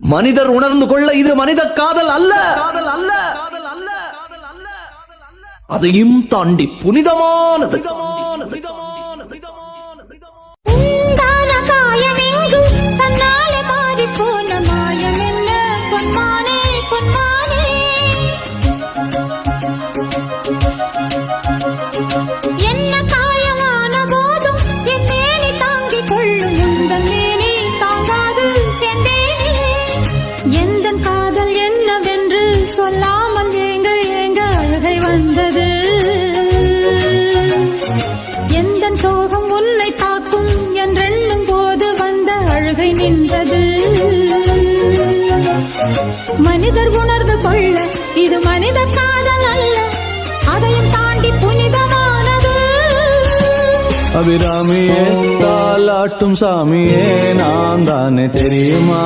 மனிதர் உணர்ந்து கொள்ள இது மனித காதல் அல்ல, அதையும் தாண்டி புனிதமானது. மனிதர் உணர்ந்து கொள்ள இது மனித காதல் அல்ல, அதையும் தாண்டி புனிதமானது. அபிராமியே தாலாட்டும் சாமியே நான் தானே தெரியுமா?